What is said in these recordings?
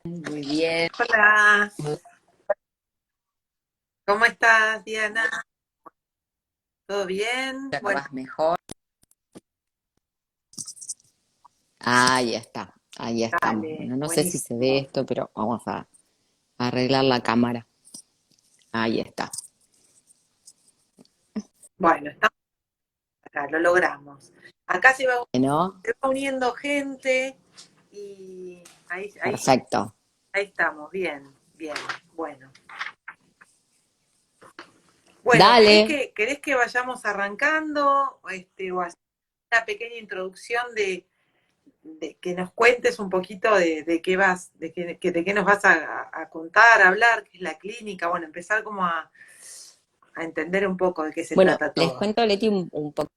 Muy bien. Hola, ¿cómo estás, Diana? ¿Todo bien? Ya Bueno, vas mejor. Ahí está, ahí estamos. dale, Bueno, no sé si se ve buenísimo. esto, pero vamos a arreglar la cámara. Ahí está. Bueno, estamos acá, lo logramos. Acá Bueno, se va uniendo gente y perfecto. ahí estamos, bien, bien. Bueno, bueno, Dale. ¿querés que vayamos arrancando o hacer una pequeña introducción de que nos cuentes un poquito de qué vas, de qué nos vas a contar, a hablar, qué es la clínica? Bueno, empezar como a entender un poco de qué se Bueno, trata les todo. cuento, Leti, un poco.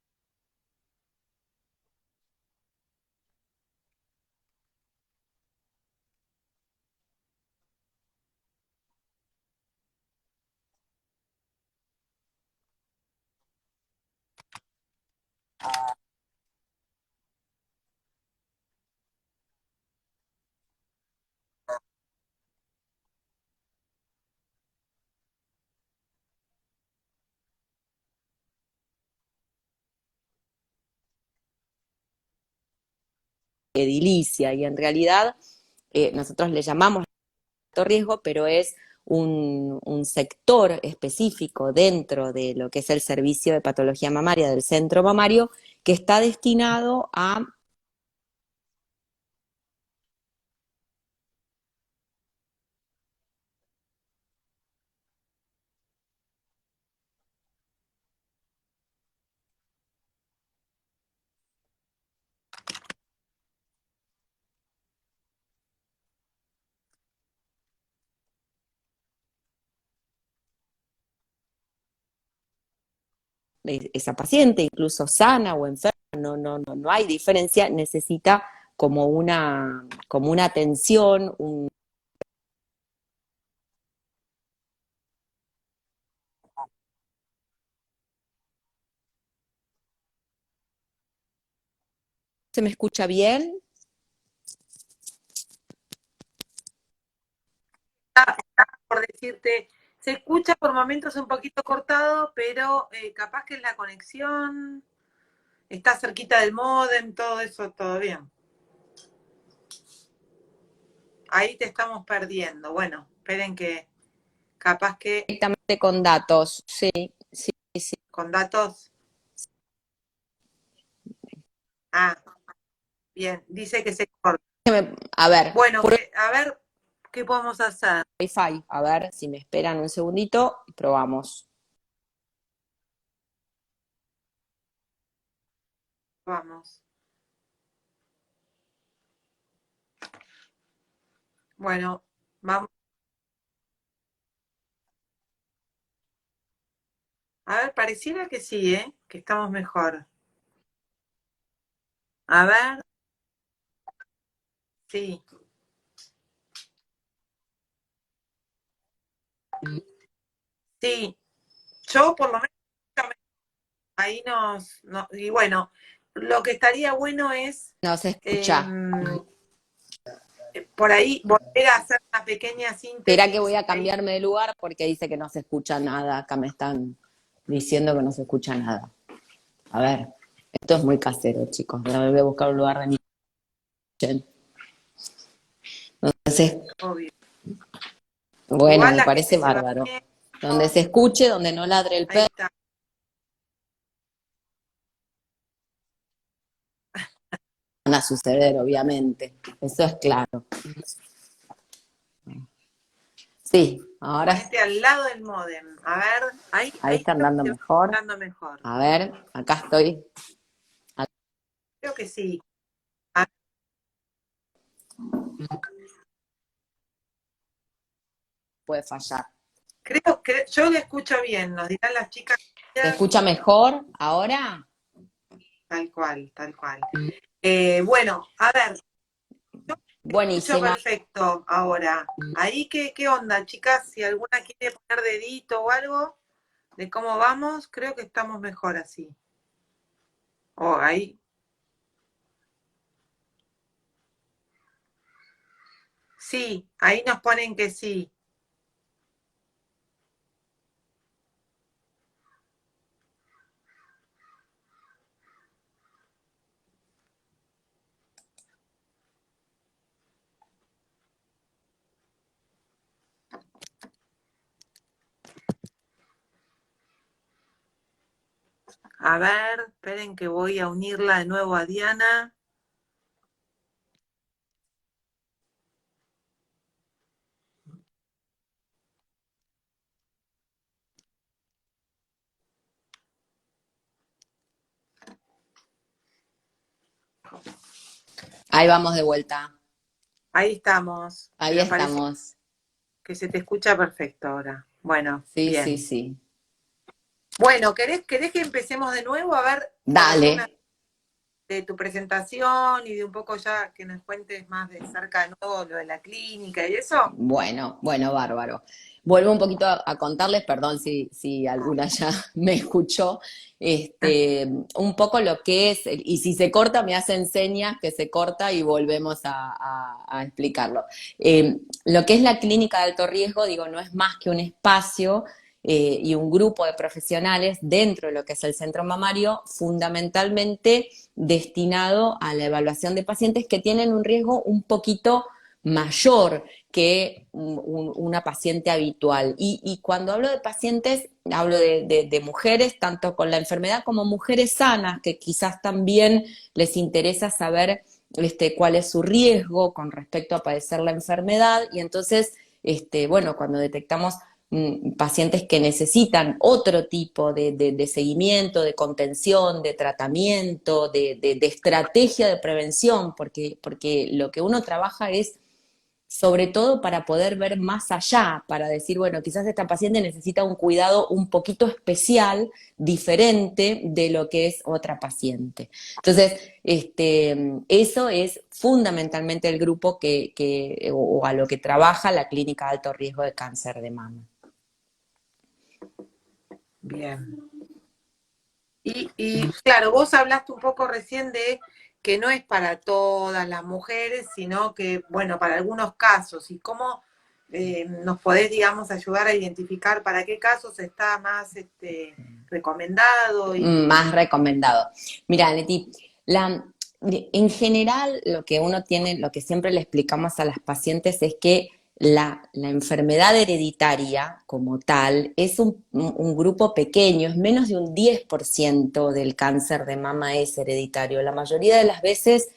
Edilicia, y en realidad nosotros le llamamos alto riesgo, pero es un sector específico dentro de lo que es el servicio de patología mamaria del centro mamario que está destinado a. Esa paciente, incluso sana o enferma, no hay diferencia, necesita como una atención, ¿se me escucha bien? Por decirte, se escucha por momentos un poquito cortado, pero capaz que es la conexión, está cerquita del módem, todo eso, todo bien. Ahí te estamos perdiendo. Bueno, esperen que capaz que Directamente con datos, sí, sí, sí. con datos. Ah, bien, dice que se corta. A ver, Bueno, a ver qué podemos hacer. Wi-Fi, a ver si me esperan un segundito, probamos. Vamos. Bueno, vamos. A ver, pareciera que sí, ¿eh? Que estamos mejor. A ver, sí, sí. Yo por lo menos ahí y bueno, lo que estaría bueno es No se escucha. em, por ahí volver a hacer una pequeña Espera que voy síntesis a ahí. cambiarme de lugar porque dice que no se escucha nada. Acá me están diciendo que no se escucha nada. A ver, esto es muy casero, chicos. Ahora voy a buscar un lugar de mi kitchen. Entonces, Obvio. bueno, Igual me la gente parece se va bárbaro. viendo. Donde se escuche, donde no ladre el Ahí perro, está. van a suceder, obviamente. Eso es claro. Sí, ahora Ponete al lado del módem. A ver, ahí ahí está creo que andando se va mejor. escuchando mejor. A ver, acá estoy. Creo que sí. Ah, Puede fallar. creo que yo le escucho bien, nos dirán las chicas. ¿Se escucha mejor ahora? Tal cual, tal cual. Bueno, a ver, escucho Buenísima. perfecto ahora. Ahí, ¿qué onda, chicas? Si alguna quiere poner dedito o algo de cómo vamos, creo que estamos mejor así. Oh, ahí. Sí, ahí nos ponen que sí. A ver, esperen que voy a unirla de nuevo a Diana. Ahí vamos de vuelta. Ahí estamos. Ahí Me parece estamos. que se te escucha perfecto ahora. Bueno, Sí, sí, bien. sí. Bueno, ¿querés que empecemos de nuevo a ver para Dale. hacer una de tu presentación y de un poco ya que nos cuentes más de cerca de nuevo lo de la clínica y eso? Bueno, bueno, bárbaro. Vuelvo un poquito a contarles, perdón si alguna ya me escuchó, un poco lo que es, y si se corta me hacen señas que se corta y volvemos a explicarlo. Lo que es la clínica de alto riesgo, digo, no es más que un espacio y un grupo de profesionales dentro de lo que es el centro mamario, fundamentalmente destinado a la evaluación de pacientes que tienen un riesgo un poquito mayor que una paciente habitual. Y cuando hablo de pacientes, hablo de mujeres, tanto con la enfermedad como mujeres sanas, que quizás también les interesa saber cuál es su riesgo con respecto a padecer la enfermedad. Y entonces, bueno, cuando detectamos pacientes que necesitan otro tipo de seguimiento, de contención, de tratamiento, de estrategia de prevención, porque lo que uno trabaja es sobre todo para poder ver más allá, para decir, bueno, quizás esta paciente necesita un cuidado un poquito especial, diferente de lo que es otra paciente. Entonces, eso es fundamentalmente el grupo o a lo que trabaja la clínica de alto riesgo de cáncer de mama. Bien. Y claro, vos hablaste un poco recién de que no es para todas las mujeres, sino que, bueno, para algunos casos. ¿Y cómo nos podés, digamos, ayudar a identificar para qué casos está más recomendado? Más recomendado. Mira, Leti, en general lo que uno tiene, lo que siempre le explicamos a las pacientes es que la enfermedad hereditaria como tal es un grupo pequeño, es menos de un 10% del cáncer de mama es hereditario. La mayoría de las veces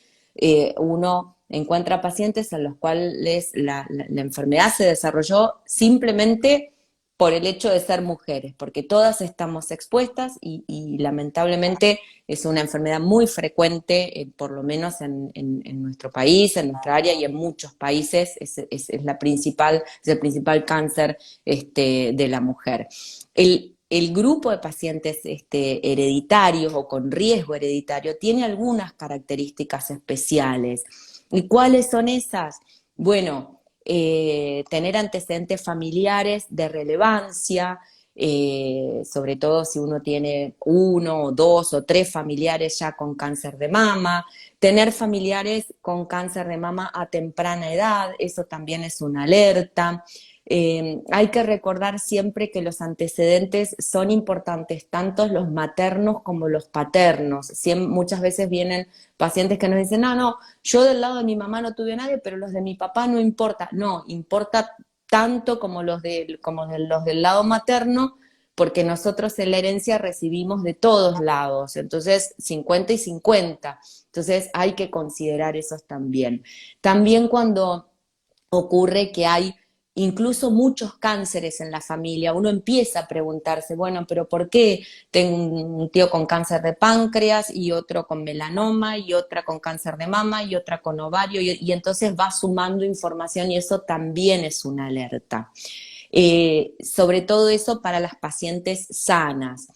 uno encuentra pacientes en los cuales la enfermedad se desarrolló simplemente por el hecho de ser mujeres, porque todas estamos expuestas y lamentablemente es una enfermedad muy frecuente, por lo menos en nuestro país, en nuestra área y en muchos países, es la principal, es el principal cáncer de la mujer. El grupo de pacientes hereditarios o con riesgo hereditario tiene algunas características especiales. ¿Y cuáles son esas? Bueno, tener antecedentes familiares de relevancia, sobre todo si uno tiene uno o dos o tres familiares ya con cáncer de mama, tener familiares con cáncer de mama a temprana edad, eso también es una alerta. Hay que recordar siempre que los antecedentes son importantes, tanto los maternos como los paternos. Muchas veces vienen pacientes que nos dicen, no, no, yo del lado de mi mamá no tuve a nadie, pero los de mi papá no importa. No, importa tanto como los del lado materno, porque nosotros en la herencia recibimos de todos lados, entonces 50 y 50. Entonces hay que considerar esos también. También cuando ocurre que hay incluso muchos cánceres en la familia, uno empieza a preguntarse, bueno, pero ¿por qué tengo un tío con cáncer de páncreas y otro con melanoma y otra con cáncer de mama y otra con ovario? Y entonces va sumando información y eso también es una alerta. Sobre todo eso para las pacientes sanas.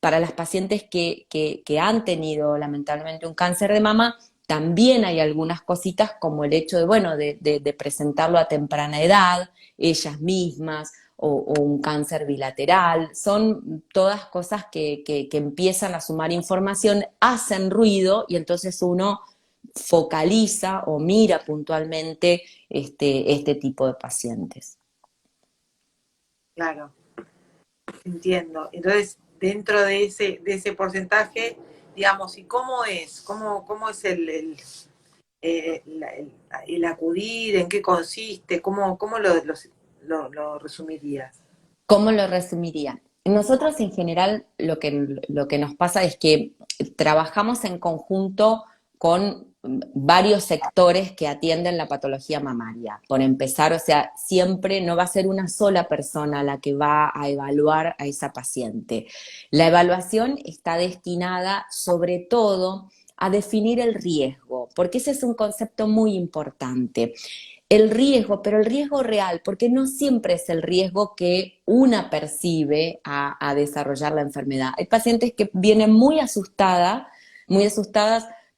Para las pacientes que han tenido lamentablemente un cáncer de mama, también hay algunas cositas como el hecho de, bueno, de presentarlo a temprana edad, ellas mismas, o un cáncer bilateral. Son todas cosas que empiezan a sumar información, hacen ruido y entonces uno focaliza o mira puntualmente este tipo de pacientes. Claro, entiendo. Entonces, dentro de ese porcentaje, digamos, ¿y cómo es? ¿Cómo es el acudir? ¿En qué consiste? ¿Cómo lo resumirías? ¿Cómo lo resumiría? Nosotros en general lo que nos pasa es que trabajamos en conjunto con varios sectores que atienden la patología mamaria. Por empezar, o sea, siempre no va a ser una sola persona la que va a evaluar a esa paciente. La evaluación está destinada sobre todo a definir el riesgo, porque ese es un concepto muy importante. El riesgo, pero el riesgo real, porque no siempre es el riesgo que una percibe a desarrollar la enfermedad. Hay pacientes que vienen muy asustadas,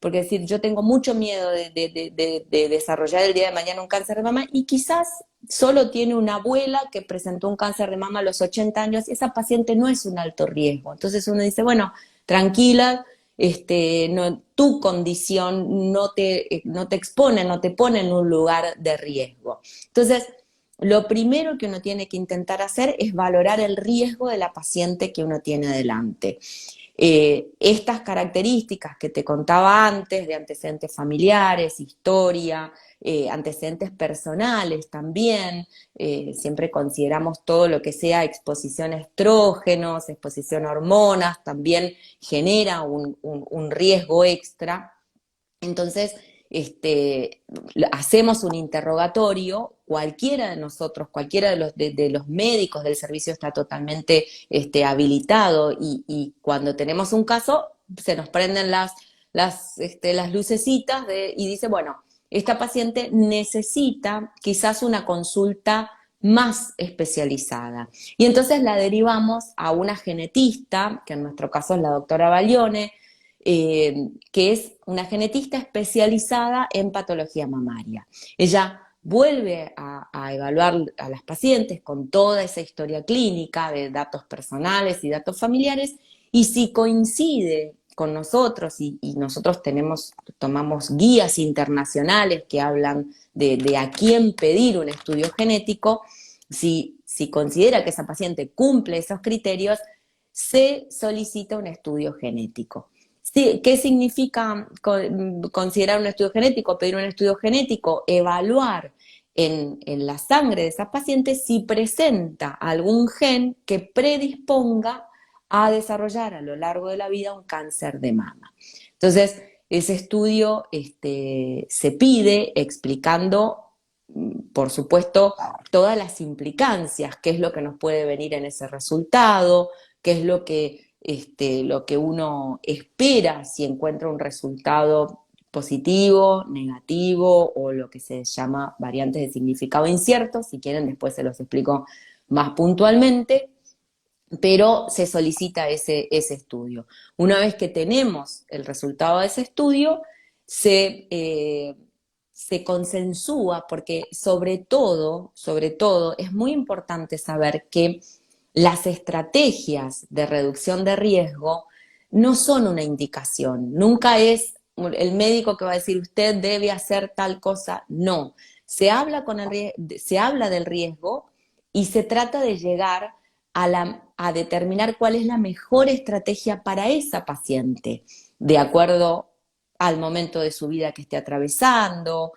porque decir, yo tengo mucho miedo de desarrollar el día de mañana un cáncer de mama, y quizás solo tiene una abuela que presentó un cáncer de mama a los 80 años, y esa paciente no es un alto riesgo. Entonces uno dice, bueno, tranquila, no, tu condición no te expone, no te pone en un lugar de riesgo. Entonces, lo primero que uno tiene que intentar hacer es valorar el riesgo de la paciente que uno tiene delante. Estas características que te contaba antes, de antecedentes familiares, historia, antecedentes personales también, siempre consideramos todo lo que sea exposición a estrógenos, exposición a hormonas, también genera un riesgo extra. Entonces, hacemos un interrogatorio, cualquiera de nosotros, cualquiera de los médicos del servicio está totalmente habilitado, y cuando tenemos un caso se nos prenden las lucecitas y dice, bueno, esta paciente necesita quizás una consulta más especializada. Y entonces la derivamos a una genetista, que en nuestro caso es la doctora Baglione, que es una genetista especializada en patología mamaria. Ella vuelve a evaluar a las pacientes con toda esa historia clínica de datos personales y datos familiares, y si coincide con nosotros, y nosotros tomamos guías internacionales que hablan de a quién pedir un estudio genético, si considera que esa paciente cumple esos criterios, se solicita un estudio genético. Sí, ¿qué significa considerar un estudio genético, pedir un estudio genético? Evaluar en la sangre de esas pacientes si presenta algún gen que predisponga a desarrollar a lo largo de la vida un cáncer de mama. Entonces, ese estudio se pide explicando, por supuesto, todas las implicancias, qué es lo que nos puede venir en ese resultado, qué es lo que uno espera si encuentra un resultado positivo, negativo, o lo que se llama variantes de significado incierto. Si quieren, después se los explico más puntualmente, pero se solicita ese estudio. Una vez que tenemos el resultado de ese estudio, se consensúa, porque sobre todo, es muy importante saber que las estrategias de reducción de riesgo no son una indicación, nunca es el médico que va a decir usted debe hacer tal cosa, no. Se habla del riesgo y se trata de llegar a determinar cuál es la mejor estrategia para esa paciente, de acuerdo al momento de su vida que esté atravesando.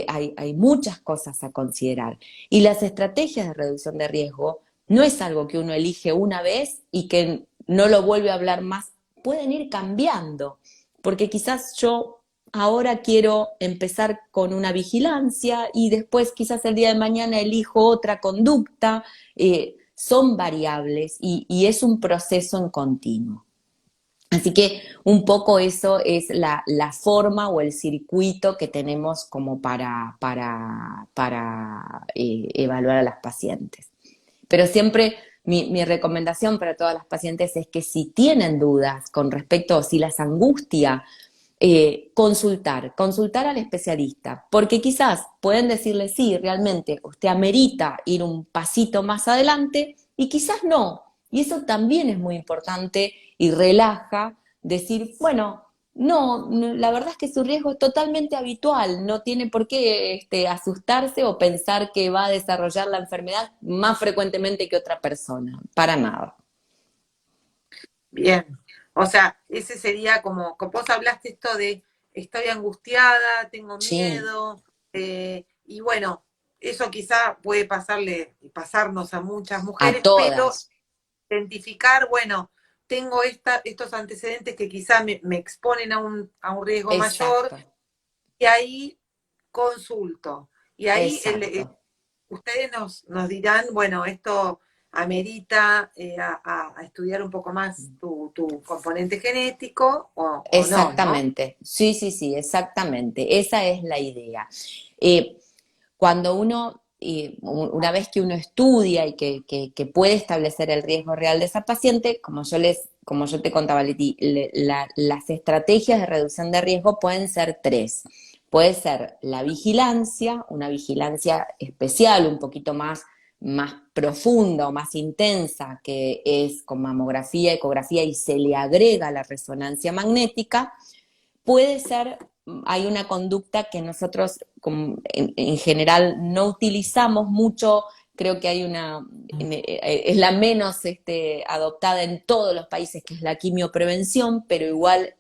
Hay muchas cosas a considerar. Y las estrategias de reducción de riesgo no es algo que uno elige una vez y que no lo vuelve a hablar más. Pueden ir cambiando, porque quizás yo ahora quiero empezar con una vigilancia y después quizás el día de mañana elijo otra conducta. Son variables y es un proceso en continuo. Así que un poco eso es la forma o el circuito que tenemos como para evaluar a las pacientes. Pero siempre mi recomendación para todas las pacientes es que si tienen dudas con respecto, o si las angustia, consultar al especialista, porque quizás pueden decirle sí, realmente usted amerita ir un pasito más adelante, y quizás no, y eso también es muy importante y relaja decir, bueno, la verdad es que su riesgo es totalmente habitual, no tiene por qué asustarse o pensar que va a desarrollar la enfermedad más frecuentemente que otra persona, para nada. Bien, o sea, ese sería como vos hablaste esto de estoy angustiada, tengo Sí, miedo, y bueno, eso quizá puede pasarnos a muchas a mujeres, pero todas, identificar, bueno, tengo estos antecedentes que quizá me exponen a un riesgo mayor, exacto, y ahí consulto. Y ahí exacto. ustedes nos dirán, bueno, esto amerita a estudiar un poco más tu componente genético o no, ¿no? Exactamente, sí, sí, sí, exactamente, esa es la idea. Eh, Cuando uno, una vez que uno estudia y que puede establecer el riesgo real de esa paciente, como yo te contaba, Leti, las estrategias de reducción de riesgo pueden ser tres. Puede ser la vigilancia, una vigilancia especial, un poquito más profunda o más intensa, que es con mamografía, ecografía y se le agrega la resonancia magnética. Puede ser, hay una conducta que nosotros en general no utilizamos mucho, creo que hay es la menos adoptada en todos los países, que es la quimioprevención, pero igual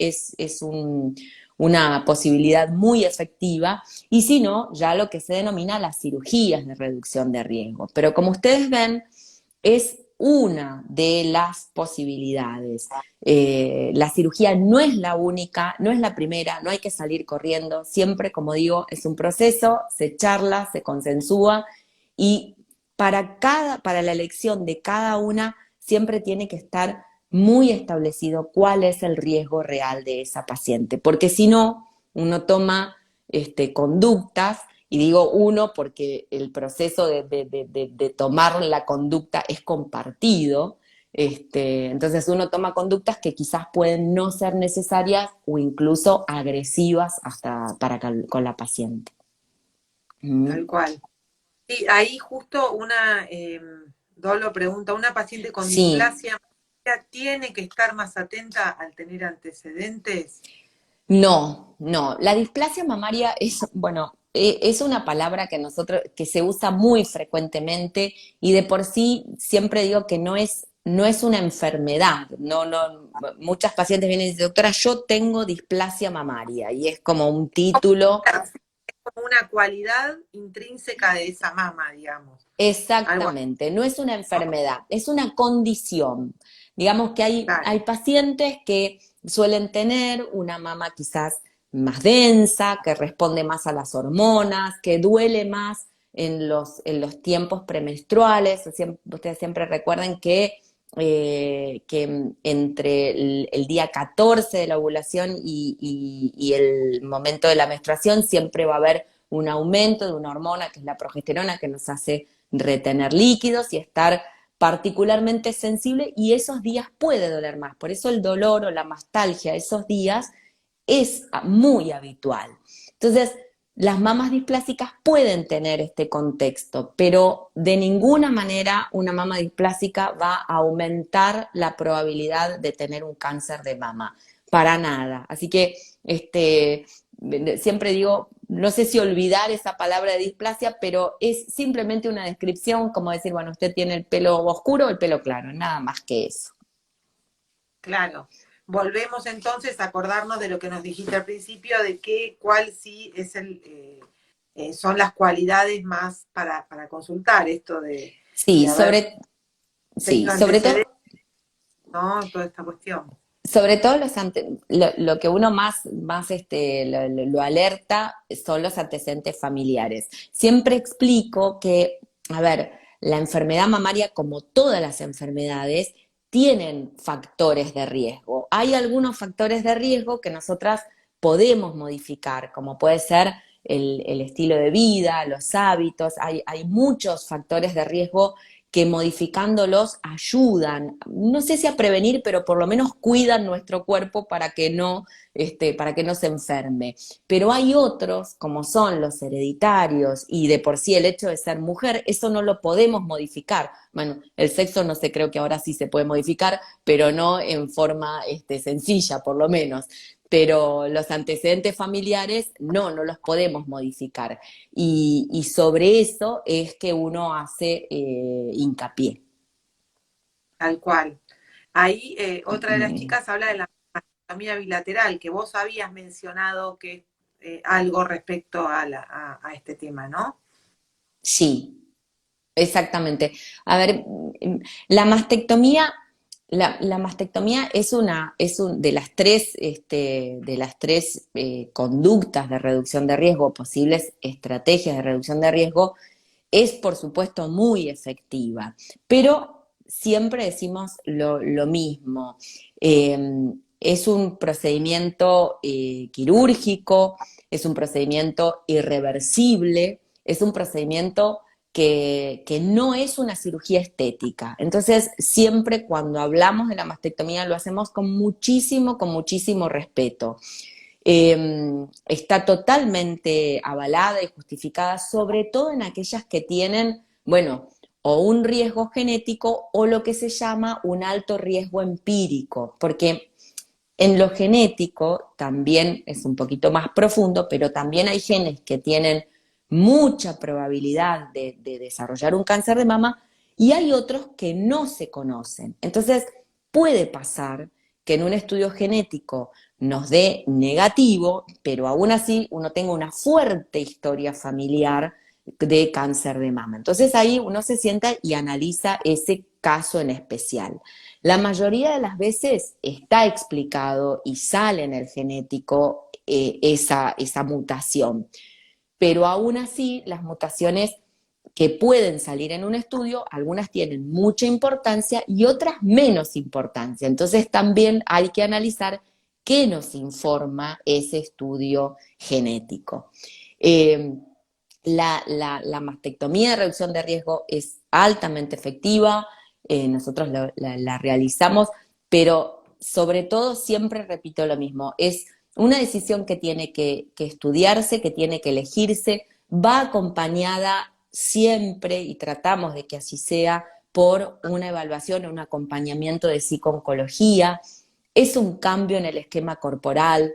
una posibilidad muy efectiva, y si no, ya lo que se denomina las cirugías de reducción de riesgo. Pero como ustedes ven, es una de las posibilidades. La cirugía no es la única, no es la primera, no hay que salir corriendo, siempre, como digo, es un proceso, se charla, se consensúa y para la elección de cada una siempre tiene que estar muy establecido cuál es el riesgo real de esa paciente, porque si no, uno toma conductas, y digo uno porque el proceso de tomar la conducta es compartido, entonces uno toma conductas que quizás pueden no ser necesarias o incluso agresivas hasta con la paciente. Tal ¿Mm? cual. Sí, ahí justo Dolo pregunta, ¿una paciente con Sí, displasia tiene que estar más atenta al tener antecedentes? no, no. La displasia mamaria es, bueno, es una palabra que se usa muy frecuentemente y de por sí siempre digo que no es una enfermedad. No, no, muchas pacientes vienen y dicen, doctora, yo tengo displasia mamaria y es como un título. Como una cualidad intrínseca de esa mama, digamos. Algo así. Exactamente, no es una enfermedad, es una condición. Digamos que Claro. hay pacientes que suelen tener una mama quizás más densa, que responde más a las hormonas, que duele más en los tiempos premenstruales. Ustedes siempre recuerden que entre el día 14 de la ovulación y el momento de la menstruación siempre va a haber un aumento de una hormona que es la progesterona, que nos hace retener líquidos y estar particularmente sensible, y esos días puede doler más. Por eso el dolor o la mastalgia esos días es muy habitual. Entonces, las mamas displásicas pueden tener este contexto, pero de ninguna manera una mama displásica va a aumentar la probabilidad de tener un cáncer de mama, para nada. Así que siempre digo, no sé si olvidar esa palabra de displasia, pero es simplemente una descripción, como decir, bueno, usted tiene el pelo oscuro o el pelo claro, nada más que eso. Claro. Volvemos entonces a acordarnos de lo que nos dijiste al principio, de cuál sí es son las cualidades más para consultar, esto de Sí, haber sí, tenido antecedentes, ¿no? Toda esta cuestión. sobre todo lo que uno más lo alerta son los antecedentes familiares. Siempre explico que, a ver, la enfermedad mamaria, como todas las enfermedades, tienen factores de riesgo. Hay algunos factores de riesgo que nosotras podemos modificar, como puede ser el estilo de vida, los hábitos. Hay muchos factores de riesgo que modificándolos ayudan, no sé si a prevenir, pero por lo menos cuidan nuestro cuerpo para que no se enferme. Pero hay otros, como son los hereditarios y de por sí el hecho de ser mujer, eso no lo podemos modificar. Bueno, el sexo no sé, creo que ahora sí se puede modificar, pero no en forma sencilla, por lo menos. pero los antecedentes familiares no los podemos modificar. Y sobre eso es que uno hace hincapié. Tal cual. Ahí otra de las chicas habla de la mastectomía bilateral, que vos habías mencionado que algo respecto a este tema, ¿no? Sí, exactamente. A ver, la mastectomía, la mastectomía de las tres, conductas de reducción de riesgo, posibles estrategias de reducción de riesgo, es por supuesto muy efectiva, pero siempre decimos lo mismo. Es un procedimiento quirúrgico, es un procedimiento irreversible, es un procedimiento que no es una cirugía estética. Entonces, siempre cuando hablamos de la mastectomía lo hacemos con muchísimo respeto. Está totalmente avalada y justificada, sobre todo en aquellas que tienen, bueno, o un riesgo genético o lo que se llama un alto riesgo empírico, porque en lo genético también es un poquito más profundo, pero también hay genes que tienen mucha probabilidad de desarrollar un cáncer de mama y hay otros que no se conocen. Entonces, puede pasar que en un estudio genético nos dé negativo, pero aún así uno tenga una fuerte historia familiar de cáncer de mama. Entonces ahí uno se sienta y analiza ese caso en especial. La mayoría de las veces está explicado y sale en el genético esa mutación, pero aún así las mutaciones que pueden salir en un estudio, algunas tienen mucha importancia y otras menos importancia. Entonces también hay que analizar qué nos informa ese estudio genético. Eh, la mastectomía de reducción de riesgo es altamente efectiva, nosotros la realizamos, pero sobre todo siempre repito lo mismo, es una decisión que tiene que estudiarse, que tiene que elegirse, va acompañada siempre, y tratamos de que así sea, por una evaluación o un acompañamiento de psicooncología. Es un cambio en el esquema corporal.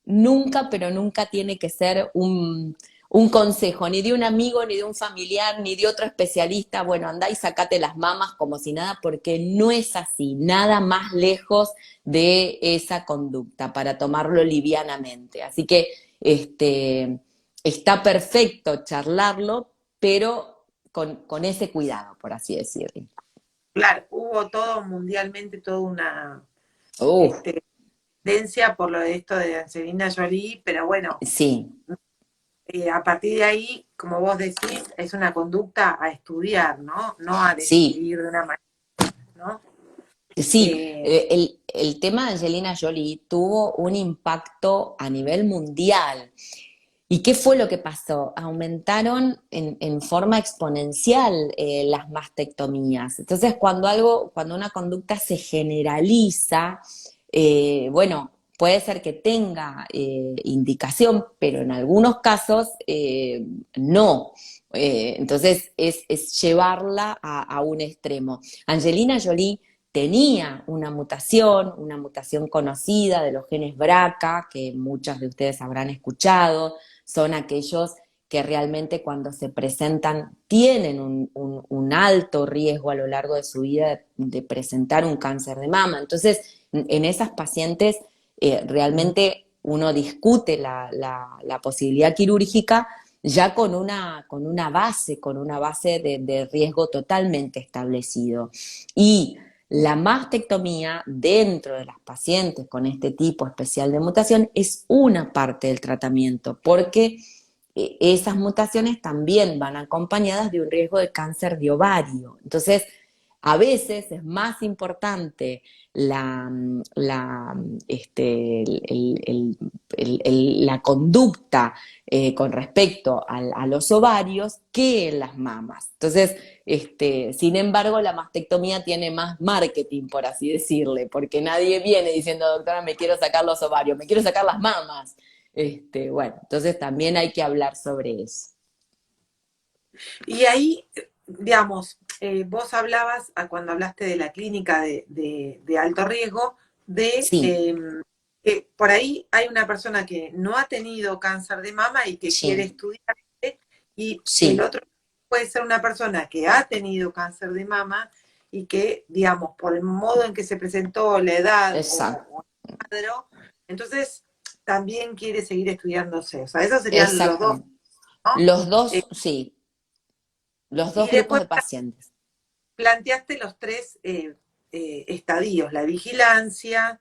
Nunca, pero nunca tiene que ser un consejo, ni de un amigo, ni de un familiar, ni de otro especialista, bueno, andá y sacate las mamas como si nada, porque no es así, nada más lejos de esa conducta, para tomarlo livianamente. Así que está perfecto charlarlo, pero con ese cuidado, por así decirlo. Claro, hubo todo mundialmente, toda una Uf, tendencia por lo de esto de Angelina Jolie, pero bueno, sí, a partir de ahí, como vos decís, es una conducta a estudiar, ¿no? No a sí, decidir de una manera, ¿no? sí, Eh, el tema de Angelina Jolie tuvo un impacto a nivel mundial. ¿Y qué fue lo que pasó? Aumentaron en forma exponencial las mastectomías. Entonces, cuando una conducta se generaliza, bueno, puede ser que tenga indicación, pero en algunos casos no. Entonces, es llevarla a un extremo. Angelina Jolie tenía una mutación conocida de los genes BRCA, que muchos de ustedes habrán escuchado, son aquellos que realmente cuando se presentan tienen un alto riesgo a lo largo de su vida de presentar un cáncer de mama. Entonces, en esas pacientes realmente uno discute la posibilidad quirúrgica ya con una base de riesgo totalmente establecido. Y la mastectomía dentro de las pacientes con este tipo especial de mutación es una parte del tratamiento, porque esas mutaciones también van acompañadas de un riesgo de cáncer de ovario. Entonces, a veces es más importante la conducta con respecto a los ovarios que en las mamas. Entonces, sin embargo, la mastectomía tiene más marketing, por así decirle, porque nadie viene diciendo, doctora, me quiero sacar los ovarios, me quiero sacar las mamas. Bueno, entonces también hay que hablar sobre eso. y ahí, digamos, vos hablabas, cuando hablaste de la clínica de alto riesgo, de Sí, por ahí hay una persona que no ha tenido cáncer de mama y que quiere Sí, estudiar, y el sí, otro puede ser una persona que ha tenido cáncer de mama y que, digamos, por el modo en que se presentó, la edad exacto, o el cuadro, entonces también quiere seguir estudiándose. O sea, esos serían los dos, exactamente. ¿no? Los Eh, dos, sí, los dos y grupos después de pacientes. planteaste los tres estadios, la vigilancia,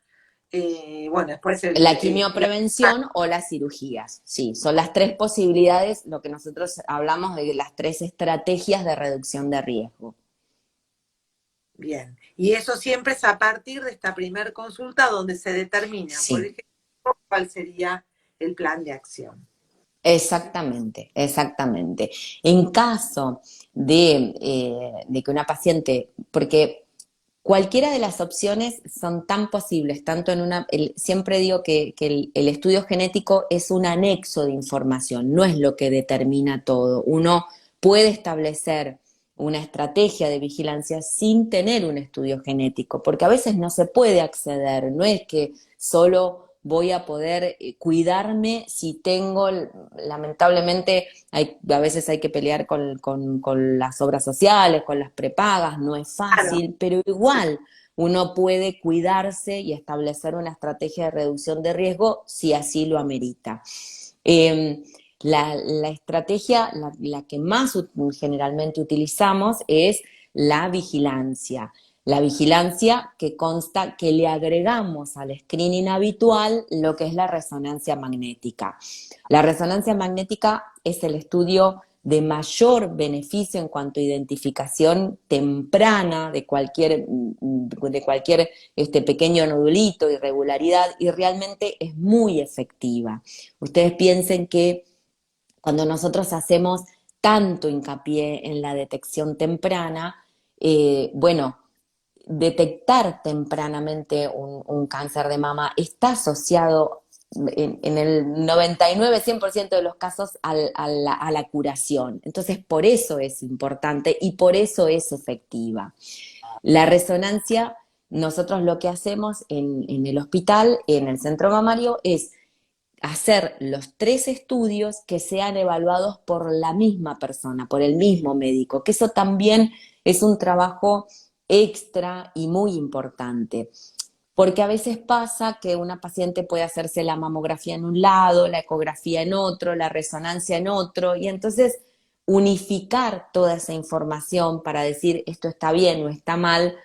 bueno, después La quimioprevención o las cirugías, sí, son las tres posibilidades, lo que nosotros hablamos de las tres estrategias de reducción de riesgo. bien. Y eso siempre es a partir de esta primer consulta donde se determina, por Sí, ejemplo, cuál sería el plan de acción. exactamente, exactamente. En caso de que una paciente, porque cualquiera de las opciones son tan posibles, tanto en siempre digo que el estudio genético es un anexo de información, no es lo que determina todo. Uno puede establecer una estrategia de vigilancia sin tener un estudio genético, porque a veces no se puede acceder, no es que solo voy a poder cuidarme si tengo, lamentablemente, a veces hay que pelear con las obras sociales, con las prepagas, no es Claro, fácil, pero igual uno puede cuidarse y establecer una estrategia de reducción de riesgo si así lo amerita. Eh, la estrategia, la que más generalmente utilizamos es la vigilancia. La vigilancia que consta que le agregamos al screening habitual lo que es la resonancia magnética. La resonancia magnética es el estudio de mayor beneficio en cuanto a identificación temprana de cualquier pequeño nodulito, irregularidad, y realmente es muy efectiva. Ustedes piensen que cuando nosotros hacemos tanto hincapié en la detección temprana, bueno, detectar tempranamente un cáncer de mama está asociado en el 99-100% de los casos a la curación. Entonces, por eso es importante y por eso es efectiva. La resonancia, nosotros lo que hacemos en el hospital, en el centro mamario, es hacer los tres estudios que sean evaluados por la misma persona, por el mismo médico, que eso también es un trabajo extra y muy importante. Porque a veces pasa que una paciente puede hacerse la mamografía en un lado, la ecografía en otro, la resonancia en otro, y entonces unificar toda esa información para decir esto está bien o está mal,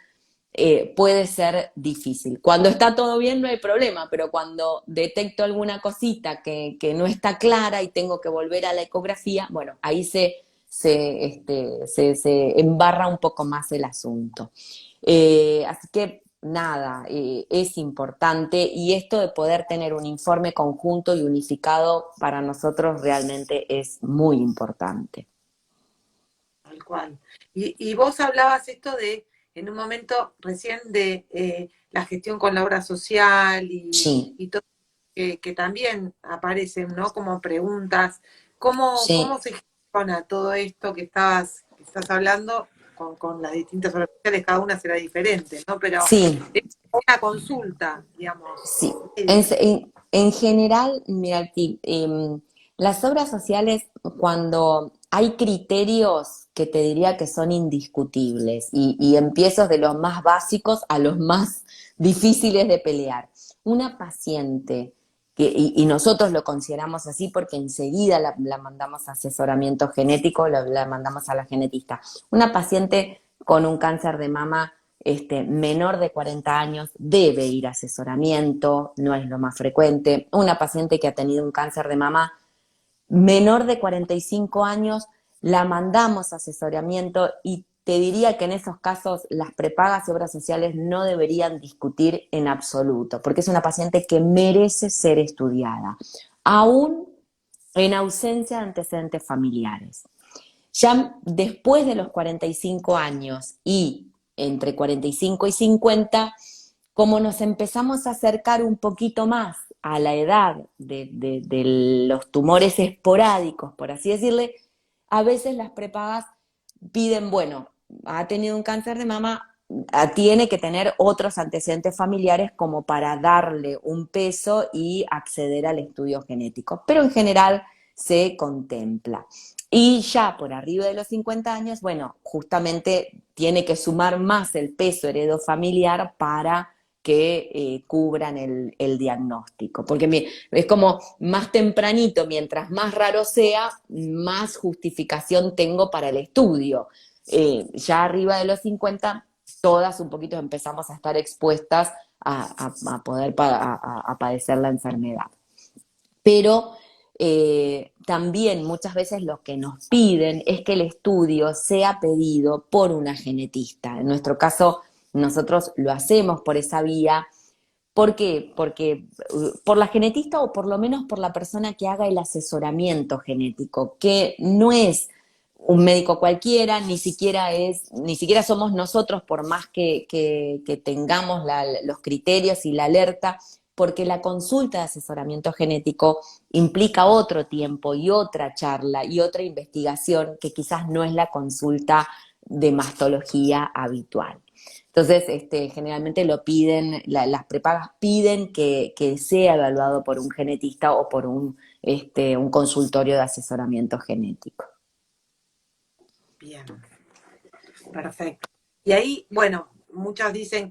puede ser difícil. Cuando está todo bien no hay problema, pero cuando detecto alguna cosita que no está clara y tengo que volver a la ecografía, bueno, ahí se embarra un poco más el asunto. Así que nada, es importante, y esto de poder tener un informe conjunto y unificado para nosotros realmente es muy importante. tal cual. Y vos hablabas esto de, en un momento recién, de la gestión con la obra social Sí, y todo, que también aparecen, ¿no? Como preguntas. ¿Cómo sí, se gestiona todo esto que estás hablando con las distintas obras sociales? Cada una será diferente, ¿no? Pero sí. es una consulta, digamos, Sí, en, médica. en general, mira, las obras sociales, cuando hay criterios que te diría que son indiscutibles, y empiezo de los más básicos a los más difíciles de pelear. Una paciente, y nosotros lo consideramos así porque enseguida la mandamos a asesoramiento genético, la mandamos a la genetista. Una paciente con un cáncer de mama menor de 40 años debe ir a asesoramiento, no es lo más frecuente. Una paciente que ha tenido un cáncer de mama menor de 45 años, la mandamos a asesoramiento, y te diría que en esos casos las prepagas y obras sociales no deberían discutir en absoluto, porque es una paciente que merece ser estudiada, aún en ausencia de antecedentes familiares. Ya después de los 45 años y entre 45 y 50, como nos empezamos a acercar un poquito más a la edad de los tumores esporádicos, por así decirle, a veces las prepagas piden, bueno, ha tenido un cáncer de mama, tiene que tener otros antecedentes familiares como para darle un peso y acceder al estudio genético. Pero en general se contempla. Y ya por arriba de los 50 años, bueno, justamente tiene que sumar más el peso heredofamiliar para que cubran el diagnóstico. Porque es como más tempranito, mientras más raro sea, más justificación tengo para el estudio. Ya arriba de los 50, todas un poquito empezamos a estar expuestas a poder a padecer la enfermedad. Pero también muchas veces lo que nos piden es que el estudio sea pedido por una genetista. En nuestro caso, nosotros lo hacemos por esa vía. ¿Por qué? Porque por la genetista o por lo menos por la persona que haga el asesoramiento genético, que no es un médico cualquiera, ni siquiera somos nosotros, por más que tengamos los criterios y la alerta, porque la consulta de asesoramiento genético implica otro tiempo y otra charla y otra investigación que quizás no es la consulta de mastología habitual. Entonces, generalmente lo piden, las prepagas piden que sea evaluado por un genetista o por un consultorio de asesoramiento genético. Bien, perfecto. Y ahí, bueno, muchas dicen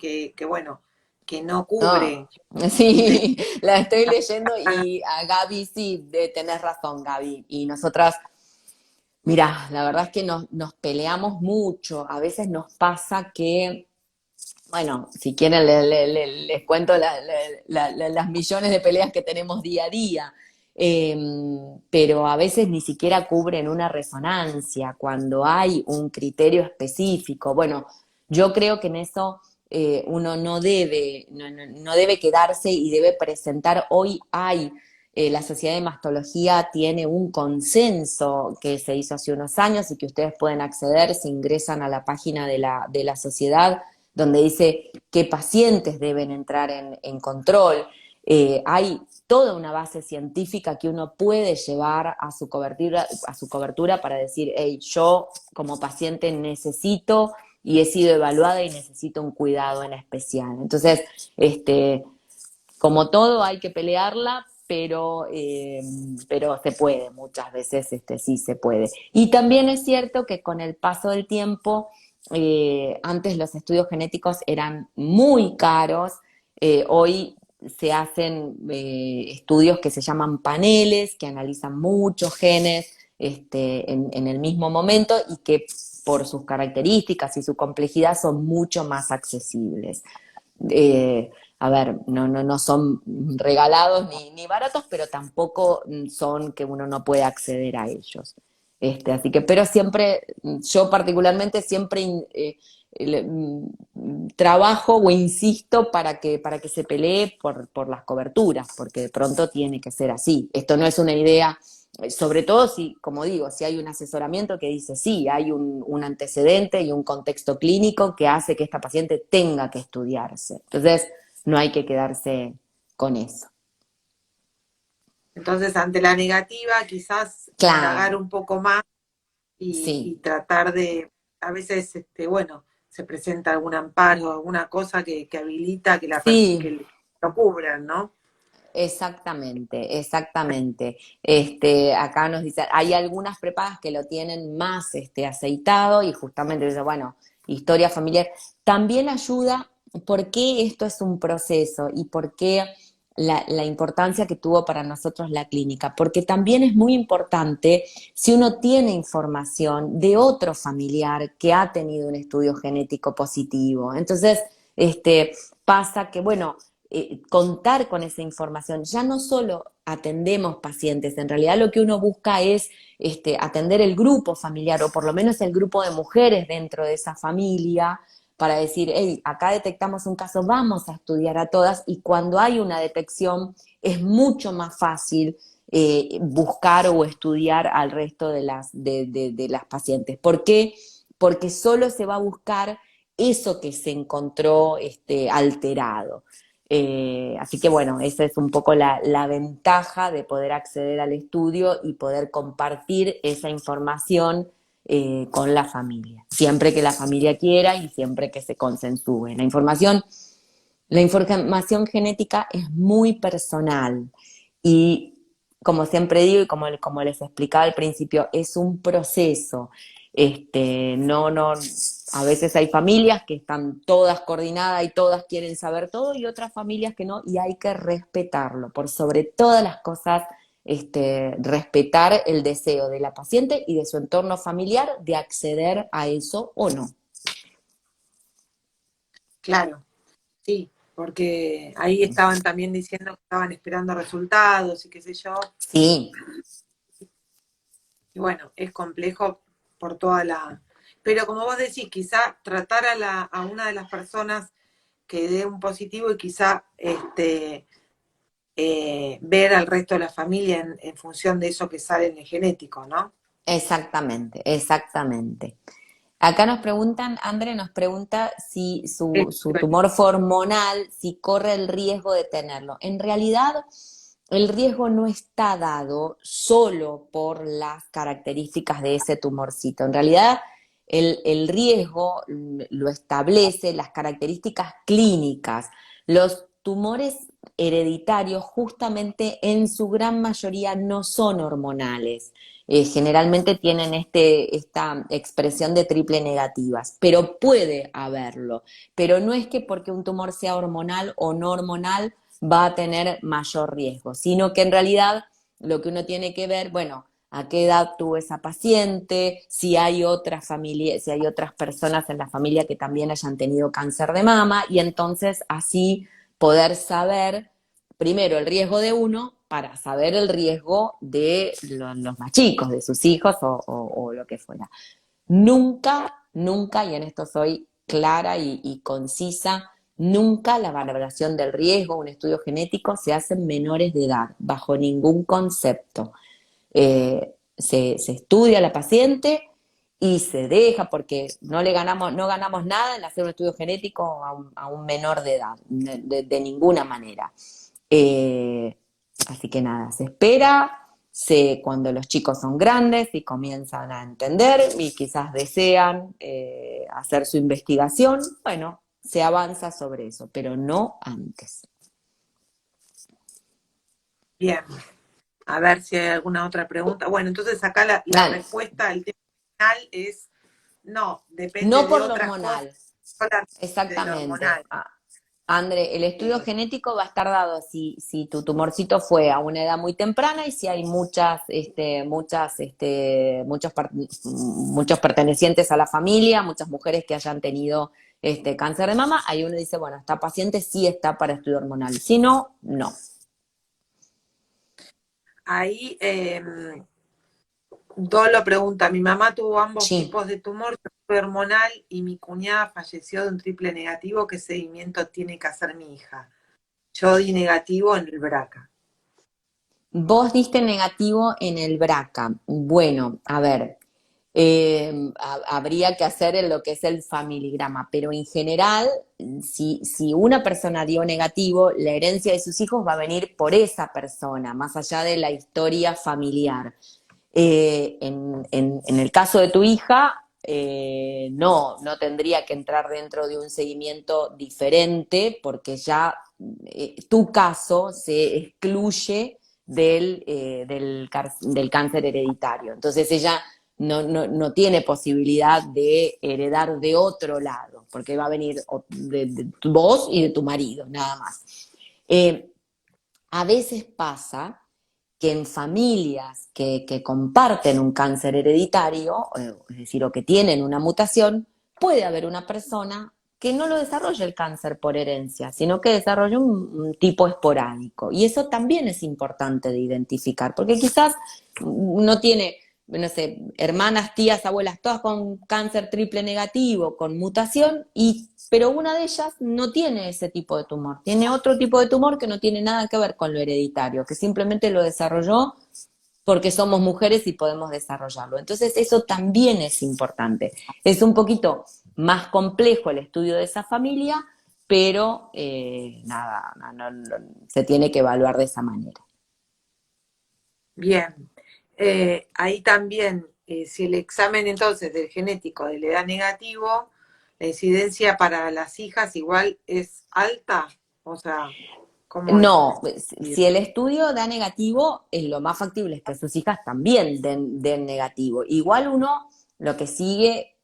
bueno, que no No, cubre. sí, la estoy leyendo y a Gaby sí, tenés razón, Gaby. Y nosotras, mira, la verdad es que nos peleamos mucho. A veces nos pasa que, bueno, si quieren les cuento las millones de peleas que tenemos día a día. Eh, pero a veces ni siquiera cubren una resonancia cuando hay un criterio específico. Bueno, yo creo que en eso uno no debe quedarse y debe presentar. Hoy hay, la Sociedad de Mastología tiene un consenso que se hizo hace unos años y que ustedes pueden acceder si ingresan a la página de la sociedad, donde dice qué pacientes deben entrar en control. Hay toda una base científica que uno puede llevar a su cobertura para decir, hey, yo como paciente necesito y he sido evaluada y necesito un cuidado en especial. Entonces, como todo hay que pelearla, pero se puede, muchas veces sí se puede. Y también es cierto que con el paso del tiempo, antes los estudios genéticos eran muy caros, hoy se hacen estudios que se llaman paneles, que analizan muchos genes en el mismo momento y que por sus características y su complejidad son mucho más accesibles. Eh, a ver, no son regalados ni baratos, pero tampoco son que uno no puede acceder a ellos. Así que, pero siempre, yo particularmente siempre trabajo o insisto para que se pelee por las coberturas, porque de pronto tiene que ser así. Esto no es una idea, sobre todo si, como digo, si hay un asesoramiento que dice sí, hay un antecedente y un contexto clínico que hace que esta paciente tenga que estudiarse. Entonces, no hay que quedarse con eso. Entonces, ante la negativa, quizás indagar Claro, un poco más y sí. tratar de, a veces, bueno, se presenta algún amparo, alguna cosa que habilita Sí, que lo cubran, ¿no? exactamente, exactamente. Acá nos dice, hay algunas prepagas que lo tienen más aceitado y justamente dice, bueno, historia familiar. También ayuda por qué esto es un proceso y por qué la importancia que tuvo para nosotros la clínica, porque también es muy importante si uno tiene información de otro familiar que ha tenido un estudio genético positivo. Entonces, pasa que, bueno, contar con esa información. Ya no solo atendemos pacientes, en realidad lo que uno busca es atender el grupo familiar o por lo menos el grupo de mujeres dentro de esa familia para decir, hey, acá detectamos un caso, vamos a estudiar a todas y cuando hay una detección es mucho más fácil buscar o estudiar al resto de las pacientes. ¿Por qué? Porque solo se va a buscar eso que se encontró alterado. Así que bueno, esa es un poco la ventaja de poder acceder al estudio y poder compartir esa información con la familia, siempre que la familia quiera y siempre que se consensúe. La información genética es muy personal y, como siempre digo y como les explicaba al principio, es un proceso. No, a veces hay familias que están todas coordinadas y todas quieren saber todo y otras familias que no, y hay que respetarlo. Por sobre todas las cosas, respetar el deseo de la paciente y de su entorno familiar de acceder a eso o no. Claro, sí, porque ahí estaban también diciendo que estaban esperando resultados y qué sé yo. Sí, Y bueno, es complejo por toda la... Pero como vos decís, quizá tratar a una de las personas que dé un positivo y quizá ver al resto de la familia en función de eso que sale en el genético, ¿no? exactamente, exactamente. Acá nos preguntan, André nos pregunta si su tumor fue hormonal, si corre el riesgo de tenerlo. En realidad, el riesgo no está dado solo por las características de ese tumorcito. En realidad, el riesgo lo establece las características clínicas. Los tumores hereditarios, justamente en su gran mayoría, no son hormonales. Generalmente tienen esta expresión de triple negativas, pero puede haberlo. Pero no es que porque un tumor sea hormonal o no hormonal va a tener mayor riesgo, sino que en realidad lo que uno tiene que ver, bueno, a qué edad tuvo esa paciente, si hay otras familias, si hay otras personas en la familia que también hayan tenido cáncer de mama, y entonces así poder saber primero el riesgo de uno para saber el riesgo de los más chicos, de sus hijos o lo que fuera. Nunca, nunca, y en esto soy clara y concisa, nunca la valoración del riesgo, un estudio genético, se hace en menores de edad, bajo ningún concepto. Se estudia a la paciente y se deja, porque no ganamos nada en hacer un estudio genético a un menor de edad, de ninguna manera. Eh, Así que nada, se espera, cuando los chicos son grandes y comienzan a entender y quizás desean hacer su investigación, bueno, se avanza sobre eso, pero no antes. Bien, a ver si hay alguna otra pregunta. Bueno, entonces acá la Dale. respuesta al tema final es no, depende No de por lo otras cosas, hormonal, solamente de lo exactamente. hormonal. André, el estudio Eh, genético va a estar dado si tu tumorcito fue a una edad muy temprana y si hay muchos pertenecientes a la familia, muchas mujeres que hayan tenido cáncer de mama, ahí uno dice, bueno, esta paciente sí está para estudio hormonal. Si no, no. ahí Dolo pregunta, mi mamá tuvo ambos Sí. tipos de tumor, fue hormonal y mi cuñada falleció de un triple negativo. ¿Qué seguimiento tiene que hacer mi hija? Yo di negativo en el BRCA. Vos diste negativo en el BRCA. Bueno, a ver, habría que hacer en lo que es el familigrama, pero en general, si una persona dio negativo, la herencia de sus hijos va a venir por esa persona, más allá de la historia familiar. En el caso de tu hija, no tendría que entrar dentro de un seguimiento diferente porque ya tu caso se excluye del cáncer hereditario. Entonces ella no tiene posibilidad de heredar de otro lado, porque va a venir de vos y de tu marido, nada más. A veces pasa que en familias que comparten un cáncer hereditario, es decir, o que tienen una mutación, puede haber una persona que no lo desarrolle el cáncer por herencia, sino que desarrolle un tipo esporádico. Y eso también es importante de identificar, porque quizás no tiene, no sé, hermanas, tías, abuelas, todas con cáncer triple negativo, con mutación, pero una de ellas no tiene ese tipo de tumor, tiene otro tipo de tumor que no tiene nada que ver con lo hereditario, que simplemente lo desarrolló porque somos mujeres y podemos desarrollarlo. Entonces eso también es importante. Es un poquito más complejo el estudio de esa familia, pero nada, se tiene que evaluar de esa manera. Bien, ahí también si el examen entonces del genético le da negativo, la incidencia para las hijas igual es alta, o sea, ¿cómo es en No, ese si sentido? el estudio da negativo, lo más factible es que sus hijas también den negativo. Igual uno lo que sigue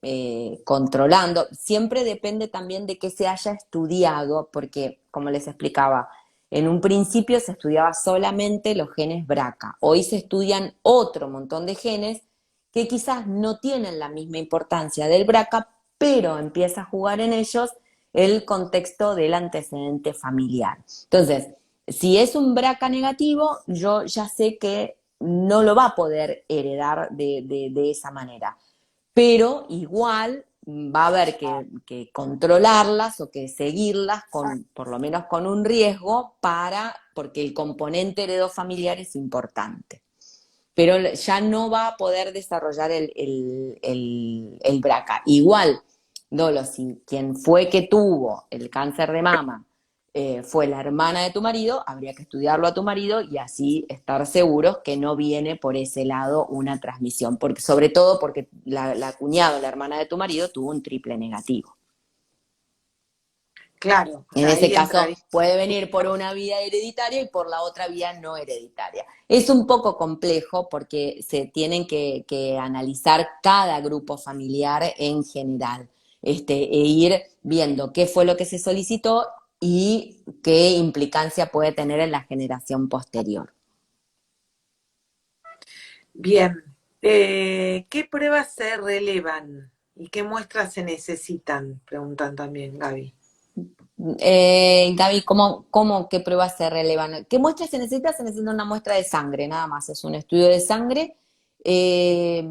controlando, siempre depende también de qué se haya estudiado, porque como les explicaba, en un principio se estudiaba solamente los genes BRCA. Hoy se estudian otro montón de genes que quizás no tienen la misma importancia del BRCA, pero empieza a jugar en ellos el contexto del antecedente familiar. Entonces, si es un BRCA negativo, yo ya sé que no lo va a poder heredar de esa manera, pero igual va a haber que controlarlas o que seguirlas por lo menos con un riesgo porque el componente heredofamiliar es importante. Pero ya no va a poder desarrollar el BRCA. Igual, Dolo, si quien fue que tuvo el cáncer de mama fue la hermana de tu marido, habría que estudiarlo a tu marido y así estar seguros que no viene por ese lado una transmisión, porque, sobre todo porque la cuñada o la hermana de tu marido tuvo un triple negativo. Claro, o En sea, ese ahí caso entraría. puede venir por una vía hereditaria y por la otra vía no hereditaria. Es un poco complejo porque se tienen que analizar cada grupo familiar en general, e ir viendo qué fue lo que se solicitó y qué implicancia puede tener en la generación posterior. Bien, ¿qué pruebas se relevan y qué muestras se necesitan? Preguntan también, Gaby. Gaby, qué pruebas se relevan? ¿Qué muestras se necesita? Se necesita una muestra de sangre, nada más, es un estudio de sangre. Eh,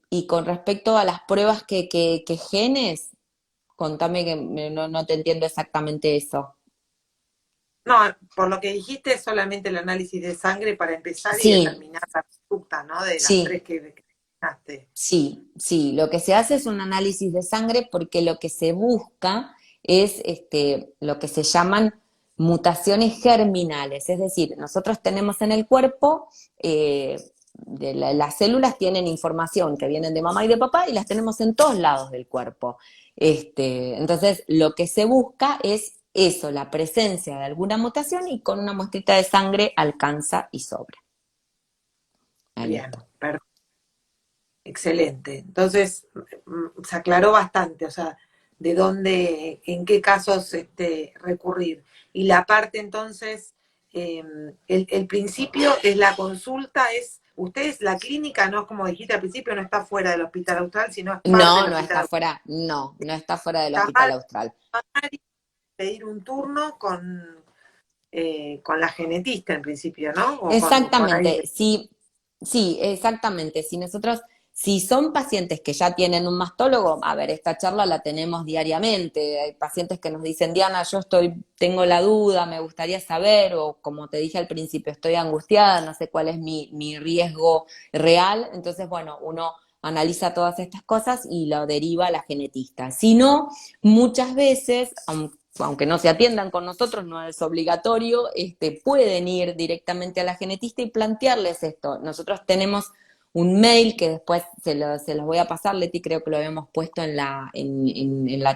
y con respecto a las pruebas que genes, contame que no te entiendo exactamente eso. No, por lo que dijiste, es solamente el análisis de sangre para empezar y Sí, determinar la conducta, ¿no? De las tres sí, que mencionaste. sí. Lo que se hace es un análisis de sangre porque lo que se busca es lo que se llaman mutaciones germinales. Es decir, nosotros tenemos en el cuerpo, las células tienen información que vienen de mamá y de papá y las tenemos en todos lados del cuerpo. Entonces, lo que se busca es eso, la presencia de alguna mutación y con una muestrita de sangre alcanza y sobra. Ahí Bien, está. perfecto, excelente. Entonces, se aclaró bastante, o sea, de dónde, en qué casos recurrir. Y la parte entonces, el principio es la consulta, ustedes, la clínica, no como dijiste al principio, no está fuera del Hospital Austral, sino es parte No, del Hospital Austral. no está fuera del Hospital Llamar Austral. y pedir un turno con la genetista en principio, ¿no? O con alguien Exactamente, sí, sí, exactamente. Si son pacientes que ya tienen un mastólogo, a ver, esta charla la tenemos diariamente. Hay pacientes que nos dicen, Diana, tengo la duda, me gustaría saber, o como te dije al principio, estoy angustiada, no sé cuál es mi riesgo real. Entonces, bueno, uno analiza todas estas cosas y lo deriva a la genetista. Si no, muchas veces, aunque no se atiendan con nosotros, no es obligatorio, pueden ir directamente a la genetista y plantearles esto. Nosotros tenemos un mail que después se los voy a pasar, Leti, creo que lo habíamos puesto en la